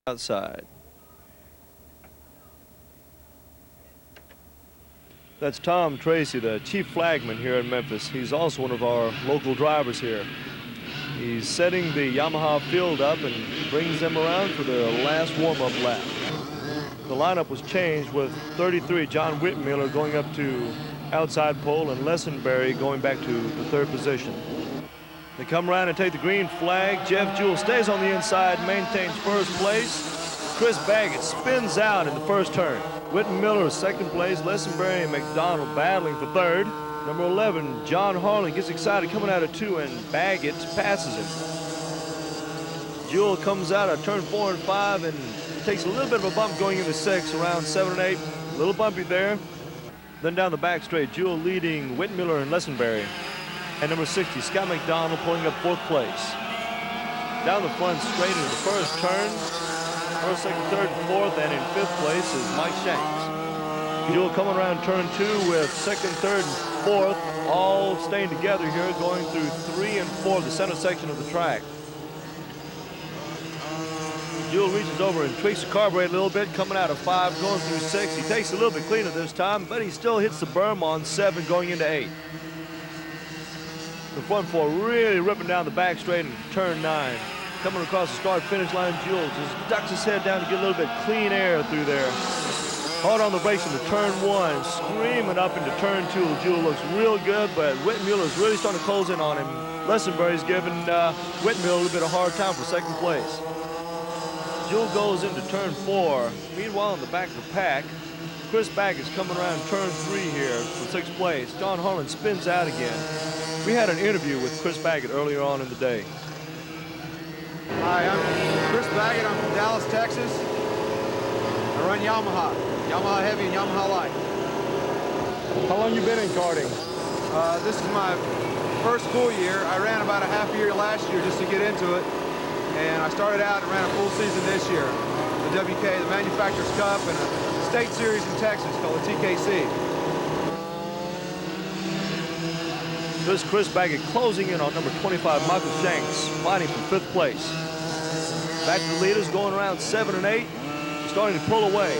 outside. That's Tom Tracy, the chief flagman here in Memphis. He's also one of our local drivers here. He's setting the Yamaha field up and brings them around for their last warm-up lap. The lineup was changed with 33, John Whitmiller, going up to outside pole, and Lessenberry going back to the third position. They come around and take the green flag. Jeff Jewell stays on the inside, maintains first place. Chris Baggett spins out in the first turn. Whitmiller second place, Lessenberry and McDonald battling for third. Number 11, John Harlan, gets excited coming out of 2, and Baggett passes him. Jewell comes out of turn 4 and 5 and takes a little bit of a bump going into 6, around 7 and 8. A little bumpy there. Then down the back straight, Jewell leading Whitmiller and Lessenberry. And number 60, Scott McDonald, pulling up 4th place. Down the front straight into the first turn. First, second, third, and 4th, and in 5th place is Mike Shanks. Jewell coming around turn 2 with 2nd, 3rd, and 4th, all staying together here, going through 3 and 4, the center section of the track. Jewell reaches over and tweaks the carburetor a little bit, coming out of 5, going through 6. He takes a little bit cleaner this time, but he still hits the berm on 7, going into 8. The front 4 really ripping down the back straight in turn 9. Coming across the start-finish line, Jewell just ducks his head down to get a little bit clean air through there. Hard on the brakes into turn 1, screaming up into turn 2. Jewell looks real good, but Whitmiller's really starting to close in on him. Lessenberry's giving Whitmiller a little bit of hard time for 2nd place. Jewell goes into turn 4. Meanwhile, in the back of the pack, Chris Baggett's coming around turn 3 here for 6th place. John Harlan spins out again. We had an interview with Chris Baggett earlier on in the day. Hi, I'm Chris Baggett. I'm from Dallas, Texas. I run Yamaha Heavy and Yamaha Lite. How long you been in karting? This is my first full year. I ran about a half year last year just to get into it. And I started out and ran a full season this year. The WKA, the Manufacturers Cup, and a state series in Texas called the TKC. This is Chris Baggett closing in on number 25, Michael Shanks, fighting for 5th place. Back to the leaders, going around 7 and 8, starting to pull away.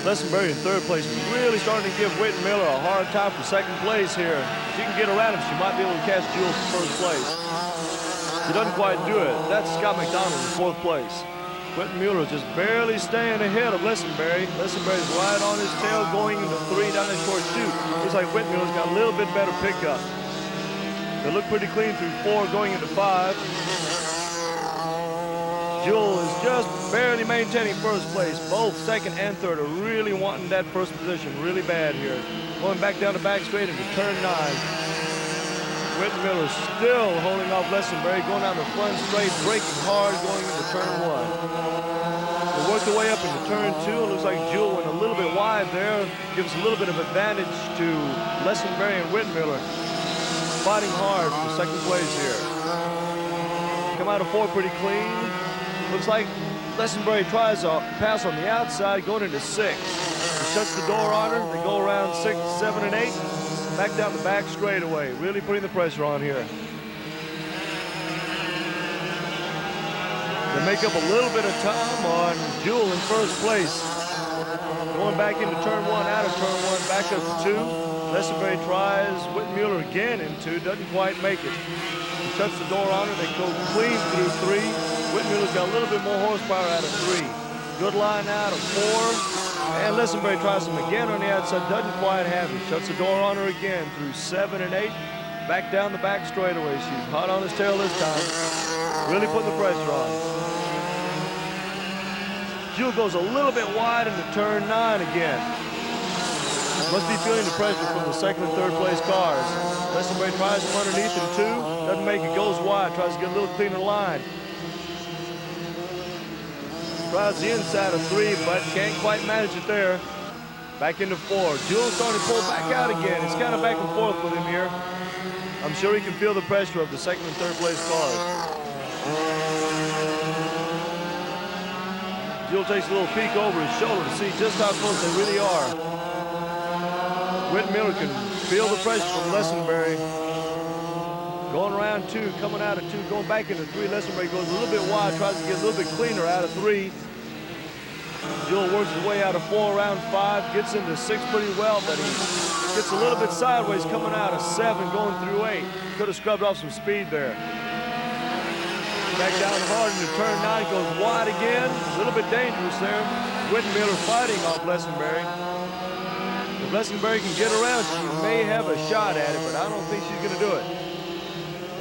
Lessenberry in 3rd place, really starting to give Whitmiller a hard time for 2nd place here. If she can get around him, she might be able to catch Jewell for 1st place. She doesn't quite do it. That's Scott McDonald in 4th place. Whitmiller just barely staying ahead of Lessenberry. Lessenberry's right on his tail going into 3 down that short chute. Looks like Whitmiller's got a little bit better pickup. They look pretty clean through 4 going into 5. Jewell is just barely maintaining 1st place. Both 2nd and 3rd are really wanting that 1st position really bad here. Going back down the back straight into turn 9. Whitmiller still holding off Lessenberry, going down the front straight, braking hard, going into turn 1. They work their way up into turn 2. It looks like Jewell went a little bit wide there. Gives a little bit of advantage to Lessenberry and Whitmiller. Fighting hard for 2nd place here. Come out of 4 pretty clean. Looks like Lessenberry tries a pass on the outside, going into 6. He shuts the door on her. They go around 6, 7, and 8. Back down the back straightaway, really putting the pressure on here. They make up a little bit of time on Jewell in 1st place. Going back into turn 1, out of turn 1, back up to 2. Lessenberry tries Whitmiller again in 2, doesn't quite make it. He shuts the door on her, they go clean through 3. Whitmiller's got a little bit more horsepower out of 3. Good line out of 4. And Lessenberry tries him again on the outside, doesn't quite have it. Shuts the door on her again through 7 and 8. Back down the back straightaway. She's hot on his tail this time. Really putting the pressure on. Jewell goes a little bit wide into turn 9 again. Must be feeling the pressure from the 2nd and 3rd place cars. Lessenberry tries him underneath in 2. Doesn't make it, goes wide, tries to get a little cleaner line. Tries the inside of 3, but can't quite manage it there. Back into 4. Jewell starting to pull back out again. It's kind of back and forth with him here. I'm sure he can feel the pressure of the 2nd and 3rd place cars. Jewell takes a little peek over his shoulder to see just how close they really are. Whitmiller can feel the pressure from Lessenberry. Going around 2, coming out of 2, going back into 3. Lesenberry goes a little bit wide, tries to get a little bit cleaner out of 3. Jewell works his way out of 4, around 5, gets into 6 pretty well, but he gets a little bit sideways coming out of 7, going through 8. Could have scrubbed off some speed there. Back down hard into turn 9, goes wide again. A little bit dangerous there. Wittenmiller fighting off Lesenberry. If Lesenberry can get around, she may have a shot at it, but I don't think she's going to do it.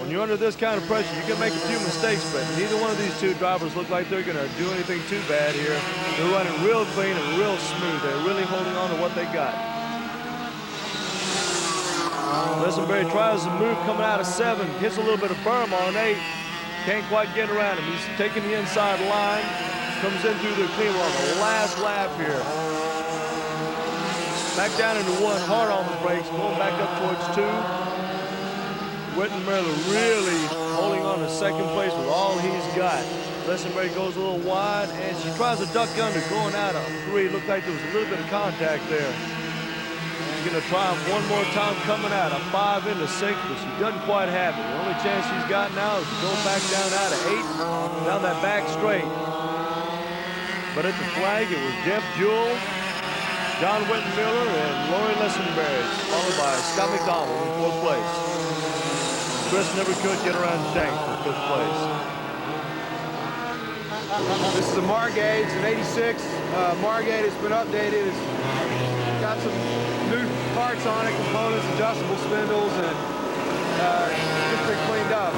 When you're under this kind of pressure, you can make a few mistakes, but neither one of these two drivers look like they're going to do anything too bad here. They're running real clean and real smooth. They're really holding on to what they got. Lesenberry tries to move coming out of 7, hits a little bit of berm on 8. Can't quite get around him. He's taking the inside line. Comes in through the clean on the last lap here. Back down into 1, hard on the brakes, going back up towards 2. Wittenmiller really holding on to second place with all he's got. Lesenberry goes a little wide, and she tries to duck under, going out of 3. Looked like there was a little bit of contact there. She's going to try him one more time coming out of 5 into 6, but she doesn't quite have it. The only chance she's got now is to go back down out of 8, down that back straight. But at the flag, it was Jeff Jewell, John Wittenmiller, and Lori Lesenberry, followed by Scott McDonald in 4th place. Chris never could get around Shanks in 5th place. This is a Margate. It's an 86. Margate has been updated. It's got some new parts on it, components, adjustable spindles, and just been cleaned up.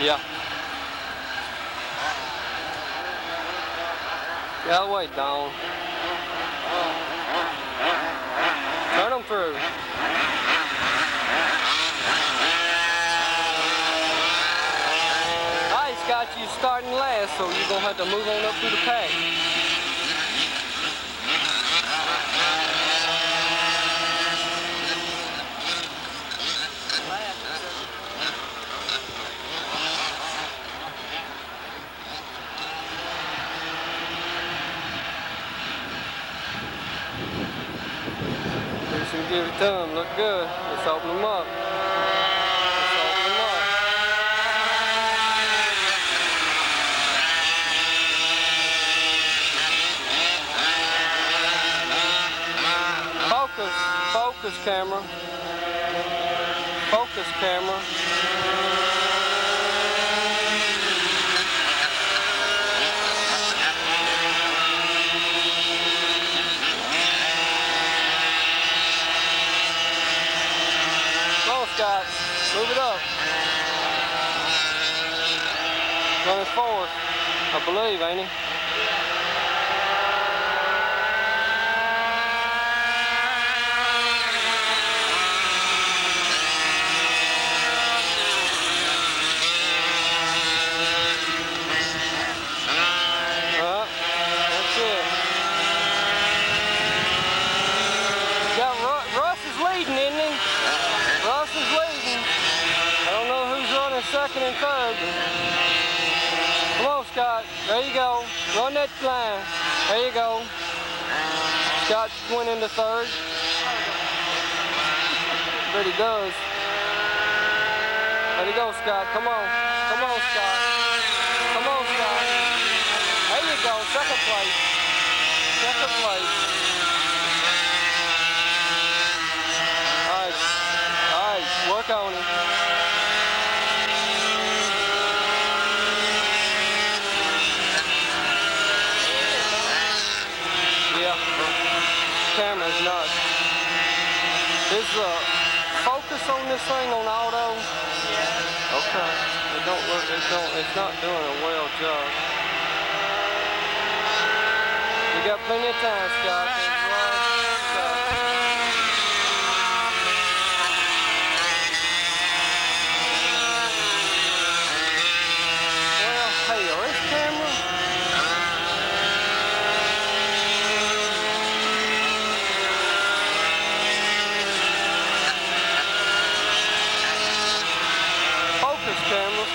Yeah. Get out of the way, Dawn. Turn them through. Alright, Scott, you starting last, so you're gonna have to move on up through the pack. Give it to them, look good. Let's open them up. Let's open them up. Focus, focus camera. Focus camera. Scott, move it up. Running forward, I believe, ain't he? That's it. Russ is leading, isn't he? Russ is leading. I don't know who's running second and third. Come on, Scott. There you go. Run that line. There you go. Scott went into third. But he does. There you go, Scott. Come on. Come on, Scott. Come on, Scott. There you go. Second place. Second place. Work on it. Yeah, camera's nuts. Is focus on this thing on auto? Yeah. Okay. It's not doing a well job. You got plenty of time, Scott.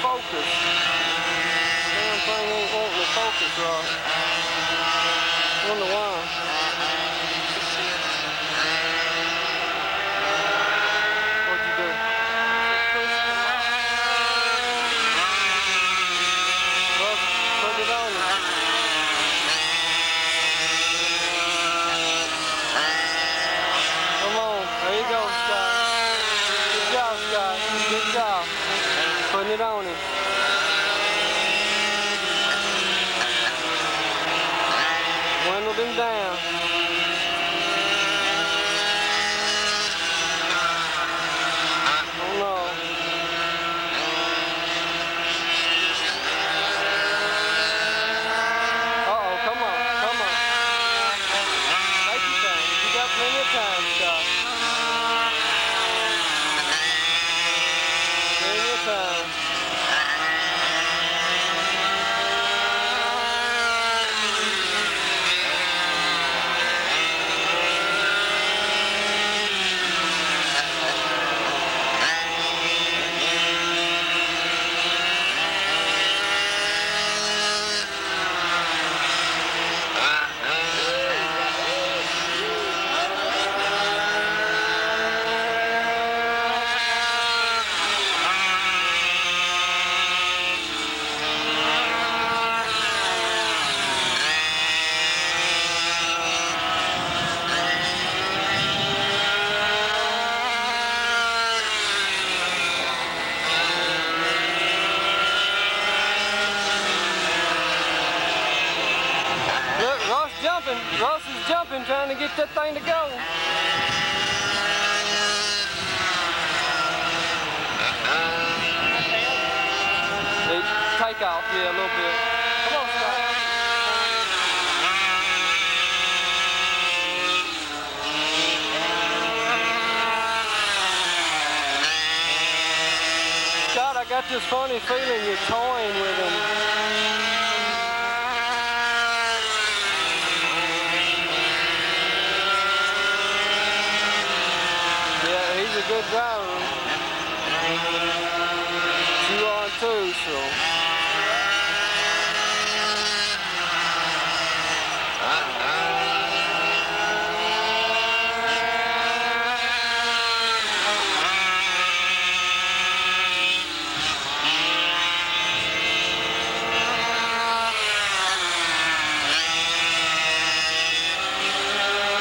Focus. Damn thing ain't wanting to focus right. Wonder why. What'd you do? Well, put it on you. Come on. There you go, Scott. Good job, Scott. Good job. Putting it on him. Dwindled him down. Oh no. Uh-oh, come on, come on. Take your time. You got plenty of time, Scott. Plenty of time. Russ is jumping, trying to get that thing to go. takeoff, yeah, a little bit. Come on, Scott. Scott, I got this funny feeling you're toying with him. Yeah, he's a good driver. You are too, so.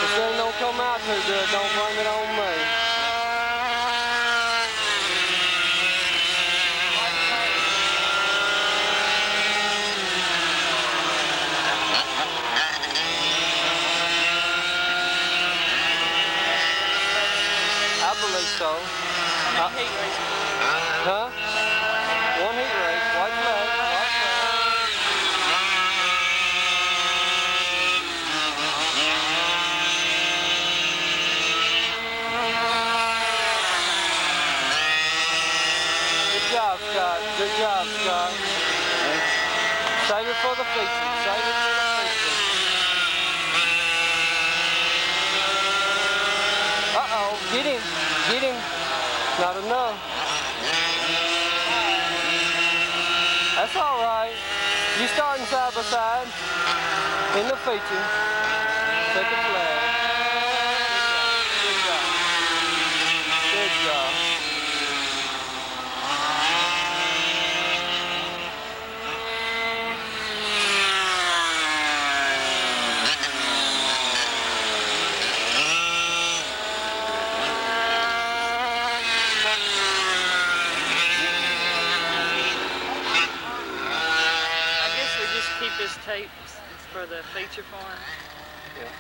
This thing don't come out too good, don't blame it on me. I believe so. How many heat races? Huh? One heat race, white flag, white flag. Good job, Scott. Good job, Scott. Save it for the feature. Save it for the feature. Uh-oh, get him. Get him. Not enough. That's all right. You starting side by side in the feature. Take a flag. Good job. Good job. Good job. Keep his tapes for the feature form. Yeah.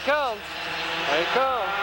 he comes. There he comes.